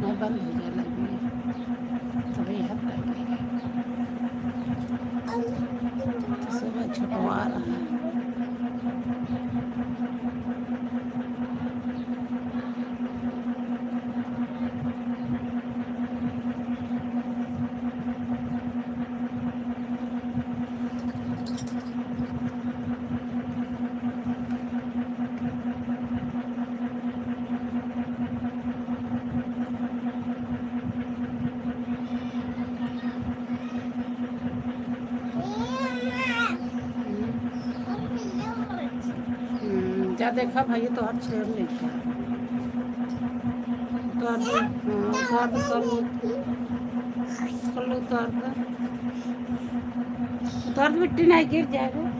नहीं बंद हो जाए लगी तो भाई हाथ लगेगा तो सुबह छुटवा रहा है। जा देखा भाई तो हर छेड़ लेके उतार दो। हाँ उतार दो कर लो उतार दो मिट्टी नहीं गिर जाएगा।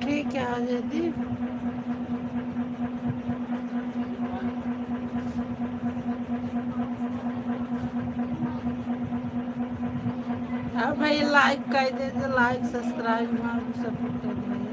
ठीक है आ जाती और भाई लाइक कर दीजिए लाइक सब्सक्राइब मार सपोर्ट कर दीजिए।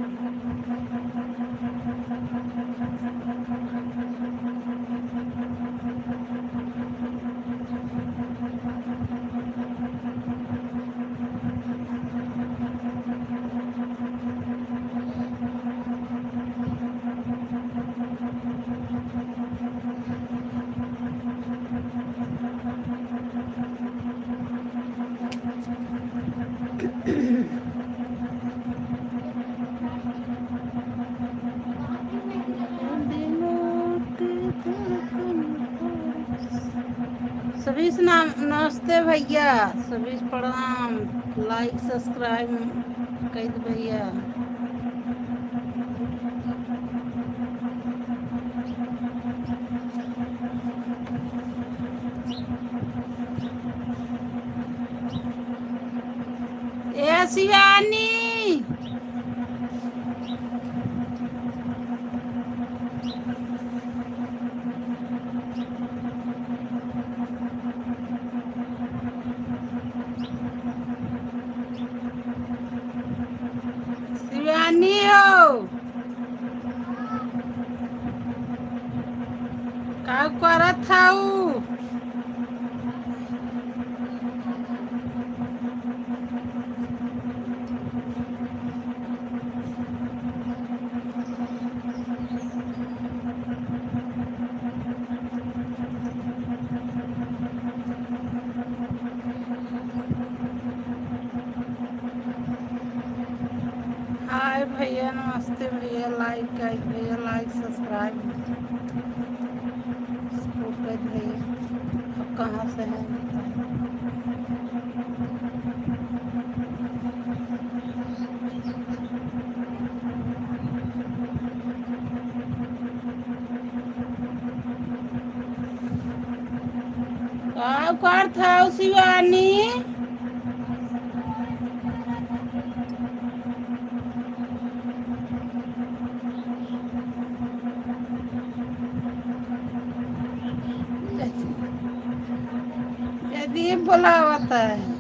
सभी से नाम नमस्ते भैया, सभी से प्रणाम। लाइक सब्सक्राइब कर दे भैया। ए शिवानी, शिवानी हो का करत हऊ? हाय भैया, नमस्ते भैया। लाइक कर भैया, लाइक सब्सक्राइब सपोर्ट कर भैया। अब कहाँ से हैं का करत हऊ शिवानी? यदि बुलावत है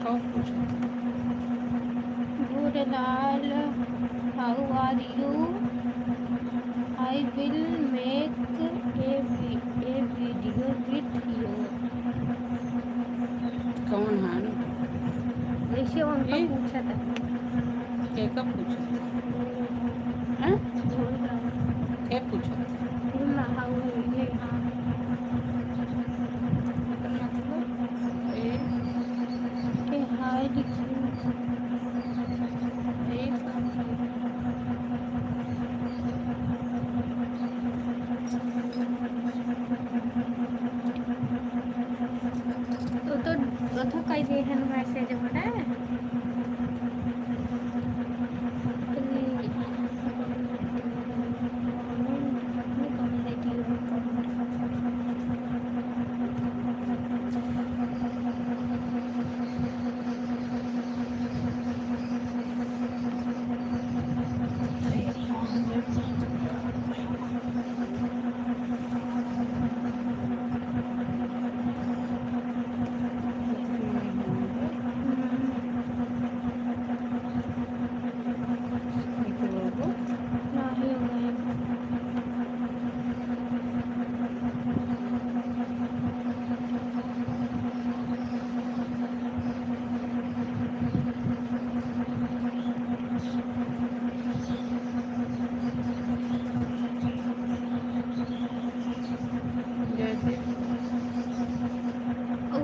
कौन पूछा था? Gurulal, how are you? I will make a video with you. कौन है ना? ऐसे उनका ये पूछा था। क्या कब पूछा था? गूगल हैं? गूगल क्या पूछा था? हाउ ये हाँ एकर मतलब के हाय लिखी ए कहाँ लिखा? तो कई देहन मैसेज बना नहीं होगा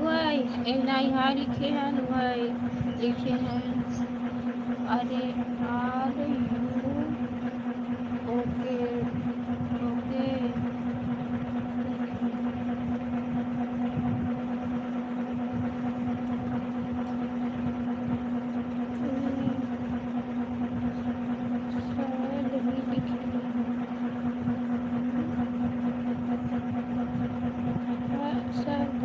वही नहीं हाँ लिखे हैं वही लिखे हैं अरे आर यू ओके ओके शायद ही लिखे शायद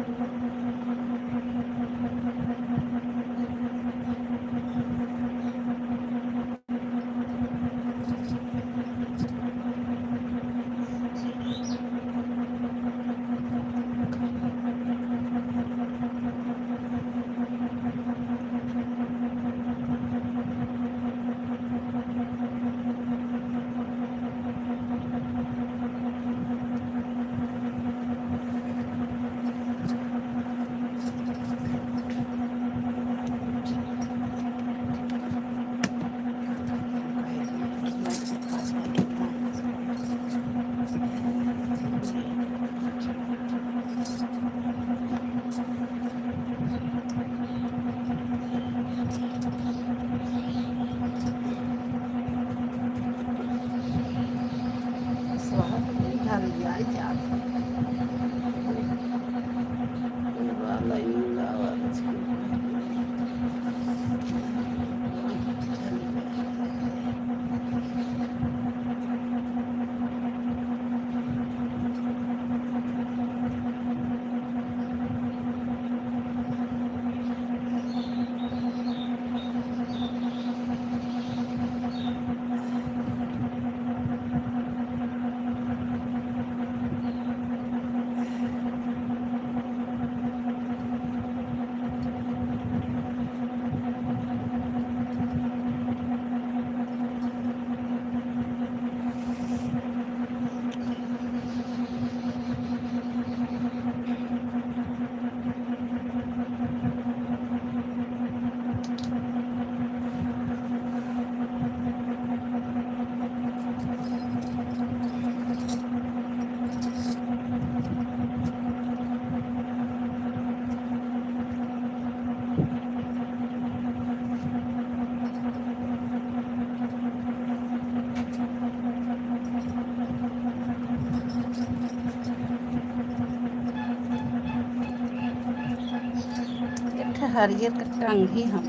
हरियर का टंग ही हम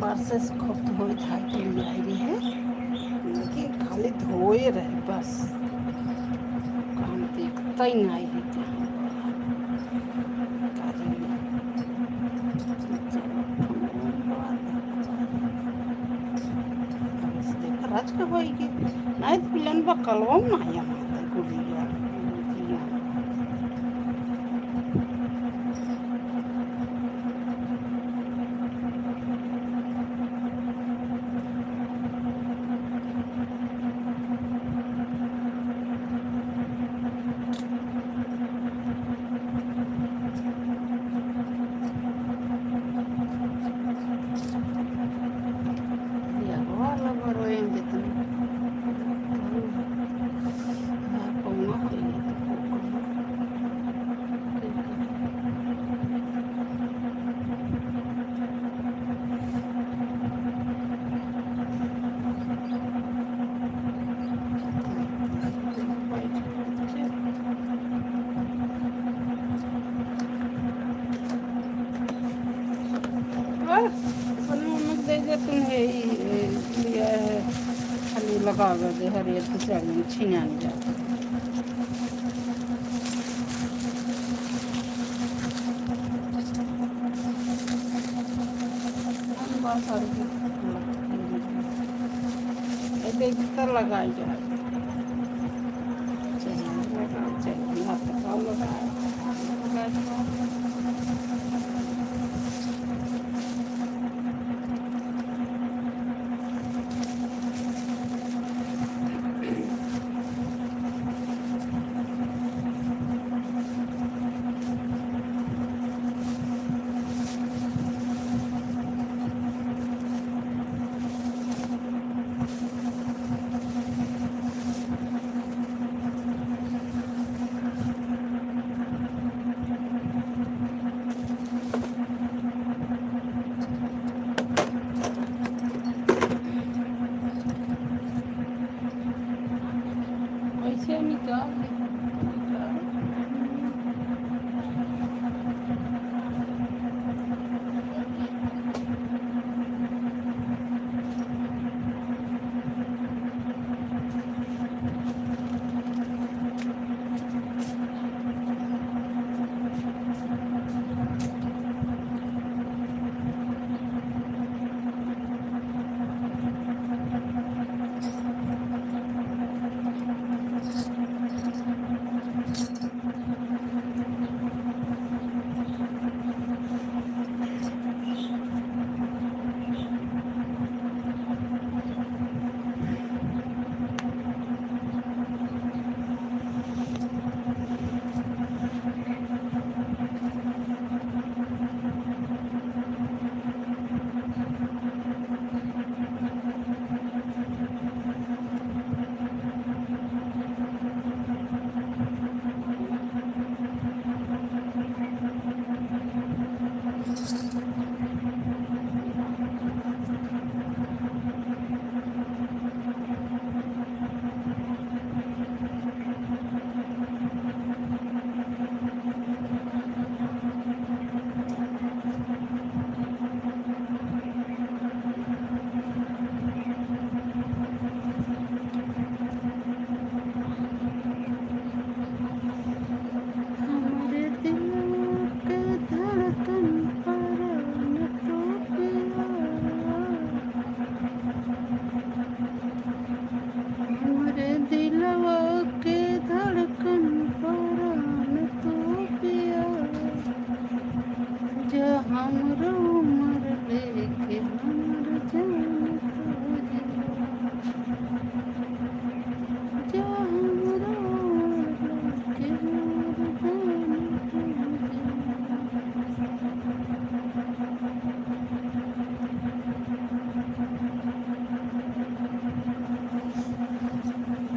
बरसे से खूब धोए धाय के लिए आई रही है कि खाली धोए रहे बस काम देखता ही नहीं है राज का होएगी नहीं तो पिलन बकलवा नहीं हमारे गुड़िया कर अपने मम्मी को दे दे तुम्हें लिया है खाली लगा दे हरियर की साड़ी में छीना नहीं जाता साड़ी कितना लगाई जाए चाहिए हाथ लगाओ लगाए ऐसे निकाल हमरो उमर लेके हमर जान जा हमरो उमर लेके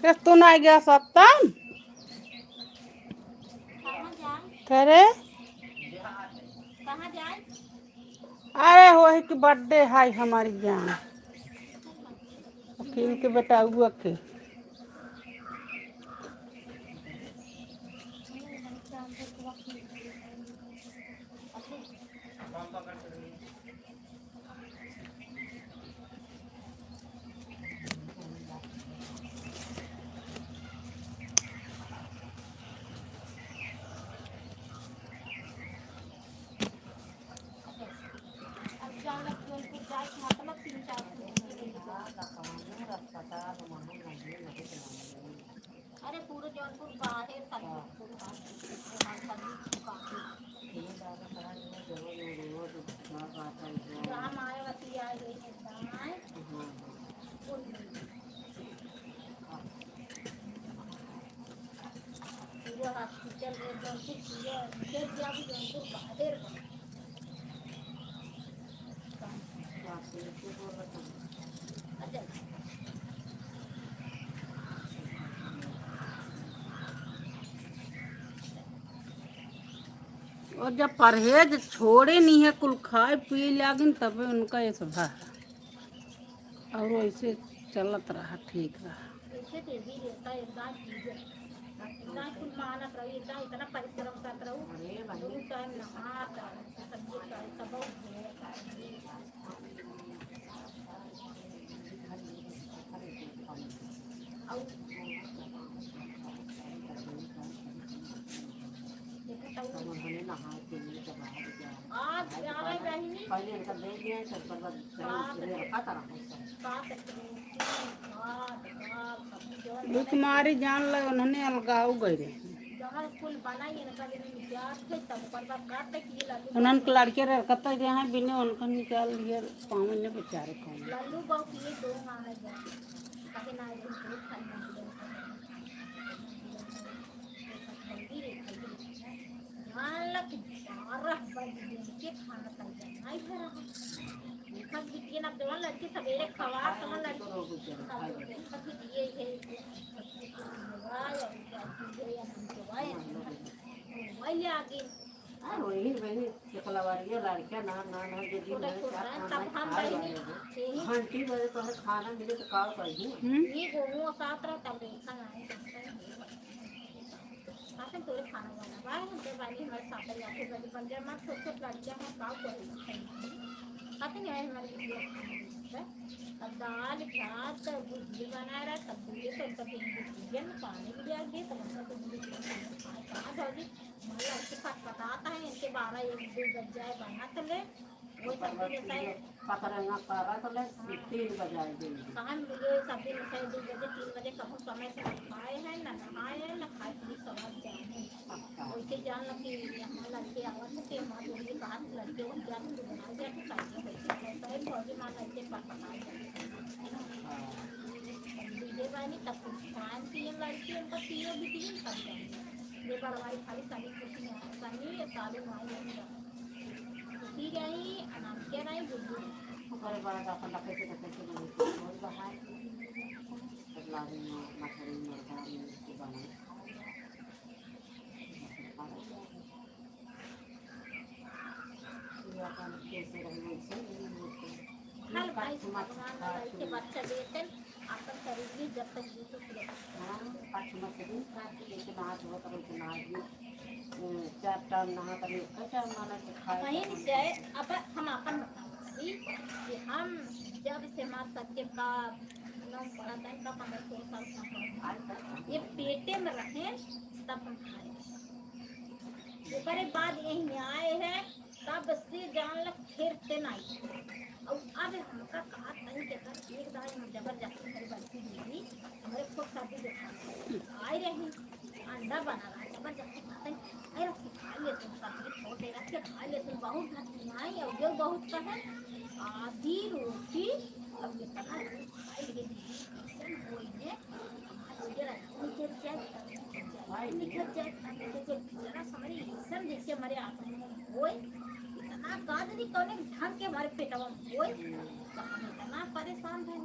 हमर तू नहीं गया सप्तम करे कहाँ जाए? अरे वही की बर्थडे है हमारी जान खील के बताऊ के अरे पूरे जौनपुर बाहर जहाँ मायावती आ गई है दाएं पूरा हॉस्पिटल है जौनपुर पूरा जौनपुर बाहर अच्छा और जब परहेज छोड़े नहीं है कुल खाए पी लागिन तबे उनका ये स्वभाव है और वैसे चलत रहा ठीक रहा। ऐसे तो भी रहता है इतना चीज़ इतना कुल मानत रहो इतना इतना परिश्रम करते रहो दो टाइम नहात रहो सब्जी का सब आज जाना बहनी पहले इनका दे दिया सब पर रखा था बीमारी जान ले उन्होंने अलगाव गए उन्होंने लड़के रखता यहाँ बिने उनका निकाल दिया 5 महीने बेचारे कौन लल्लू बाबू ये दो माने जाए ताकि ना ये दूध खाना हालत 12 बजे के खाना तैयार नहीं करा खा बिटिया ना देवा लड़की सवेरे खवा तो लड़की सब दिए है वाय और क्या या हम तो वाय आगे वही वही चकलावारिया लड़कियां ना ना ना जे दिन तब हम बहनी घंटी बजे तो खाना मिले तो का कही ये गोमो साथ रहा तब देखा आए आते तोरे खाना वाला बाहर हम तो वाली हमारे साथ ही आके बजे बंदर मत छोटे छोटे लड़कियां हैं का कोई आते नहीं आए हमारे लिए अब दाल भात भुजिया बना रहा सब्जी तो कभी भुजिया में पानी भी आ गया तो मतलब कहाँ भाजी हमारे लड़के पटाता है इनके 12-1 बज जाए बना तो ले वो सब्जी जैसा है पकड़ना पारा तो ले 3 बजे आएगी कहाँ मुझे सब्जी जैसा 2 बजे 3 बजे कभी समय से खाए हैं ना नहाए हैं ना खाए पी सवाल जाने वैसे जान लो कि हमारे लड़के आवाज के हमारे लोग कहा लड़के वो क्या तुम बना दिया तो खाइए वैसे है भौजी माँ लड़के पकाए दीजिए बानी तब खान पिए लड़की उनका पिए भी पिए सब जाए ये बड़वाई खाली सारी कुछ नहीं सानी साले माई ठीक है नाम क्या नहीं बुद्धू करे बड़ा का अपन लगे से बहुत बाहर लारी में मछली मुर्गा को बना ये अपन कैसे रही से हल भाई भगवान के बच्चा देते अपन शरीर भी जब तक जी तो हां पाँच मछली काट लेके नहा धो कर के नहा दी 4 टाइम नहा कर कैसा माना के खाए कहीं से अब हम अपन कि हम जब से मां सत्य का नाम पढ़ा था तब 15-16 साल का ये पेटे में रहे तब हम खाए ऊपर एक बात यही न्याय है तब से जान लग फिर से नहीं और अब हमका कहा तन के कर एक दाई हम जबरदस्ती मेरी बच्ची दीदी हमारे खुद शादी देखा आए रही अंडा बना रहा है जबरदस्ती खाते अरे खा ले तुम सब्जी छोटे रख के खा ले तुम बहुत नहीं और जो बहुत का है आधी रोटी अब इतना खाई ले दीदी कोई ने निकल जाए जरा समझी सब जैसे हमारे आप कोई इतना गादरी कौन ढंग के हमारे पेटवा में कोई इतना परेशान है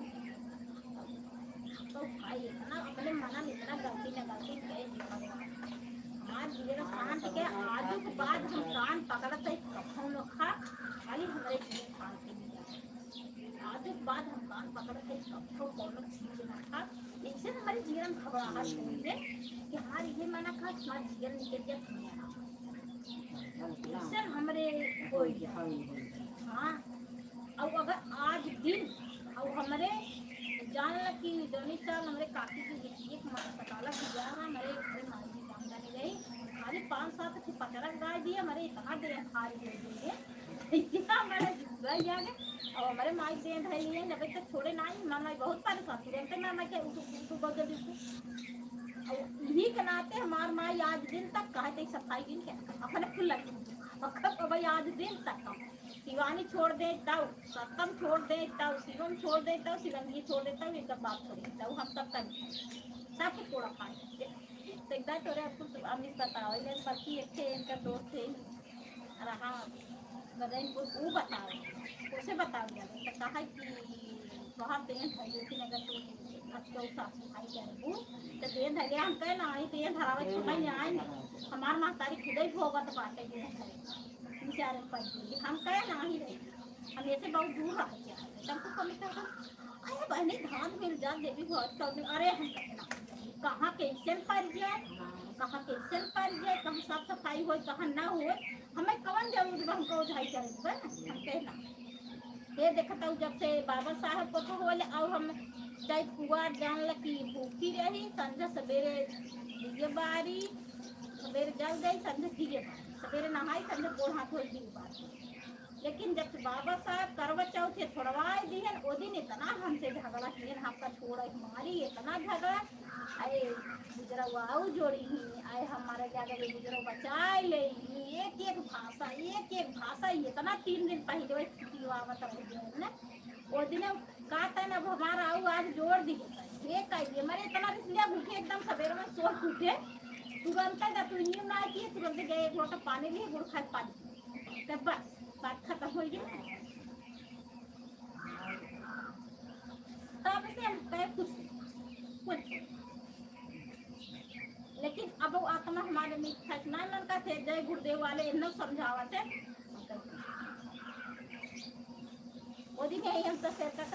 तो भाई इतना अपने मना में इतना गलती न गलती करे आज मेरा शांत के आजू के बाद हम कान पकड़ते कखों न खा खाली हमारे खान के आजू बाद हम कान पकड़ के सबको कौन चीज ना था इससे हमारे जीवन घबराहट हुई है कि हमारे ये मना खा हमारा जीवन निकल गया इससे हमारे कोई हाँ और अगर आज दिन और हमारे जान ल कि दोनों साल हमारे काकी की एक सकाला किया हमारे हमारे माई की जान जाने गई खाली 5-7 की पचरक गाय दी हमारे इतना दे हारी दे देंगे इतना हमारे गई आ गए और हमारे माई दे धरी है जब तक छोड़े ना ही मामा बहुत परेशान तुरंत मामा के उठू बहुत जल्दी और यही के नाते हमार माई आज दिन तक कहते सफाई दिन के अपने फुल लगे भाई आज दिन तक शिवानी छोड़ दे तब सत्तम छोड़ दे तब शिवम छोड़ दे तब शिवंगी छोड़ दे तब एकदम बात छोड़ देता हम सब तक सबके थोड़ा खाए तो एकदम तोरे आपको अमित बताओ ये पति एक थे इनका दोस्त थे अरे हाँ गदन को वो बताओ उसे बताओ जाए तो कहा कि वहाँ देन है लेकिन अगर तू अच्छा साफ सफाई करेंगे तो देन है हम कह ना आई देन धरावे छोटा ही आए हमार माँ तारी खुदे भोगत बाटे देन है बेचारे पड़ हम कहे ना ही रहे हम ऐसे बहुत दूर रह गया तब तो कमी कर अरे बहनी धान मिल जा देवी बहुत कर अरे हम कहना कहाँ कैसे पड़ जाए कहाँ कैसे पड़ जाए कहाँ साफ सफाई हो कहाँ ना हो हमें कौन जरूर हमको झाई करेंगे हम कहना ये देखता हूँ जब से बाबा साहब को तो बोले और हम चाहे कुआर जान लगी भूखी रही संझा सवेरे दिए बारी सवेरे जल गई संझा दिए बारी सवेरे नहाई संझा गोड़ हाथ धोई दिए बारी लेकिन जब बाबा साहब करवा चौथे छोड़वाए दिए वो दिन इतना हमसे झगड़ा किए आपका छोड़ा हमारी इतना झगड़ा अरे गुजरा वाऊ जोड़ी ही आए हमारे ज्यादा गुजरा बचाए ले एक भाषा इतना 3 दिन पहले वही ना वो दिन कहता ना हमारा आऊ आज जोड़ दिए एक कह दिए मेरे इतना इसलिए भूखे एकदम सवेरे में सोच उठे तुरंत जब नींद ना आई तुरंत गए एक लोटा पानी लिए गुड़ खाए पानी तब बस बात खत्म हो गई तब से हम कहे कुछ लेकिन अब वो आत्मा हमारे में फैसना मन का थे जय गुरुदेव वाले इन्हों समझावा थे वो दिन यही हम तो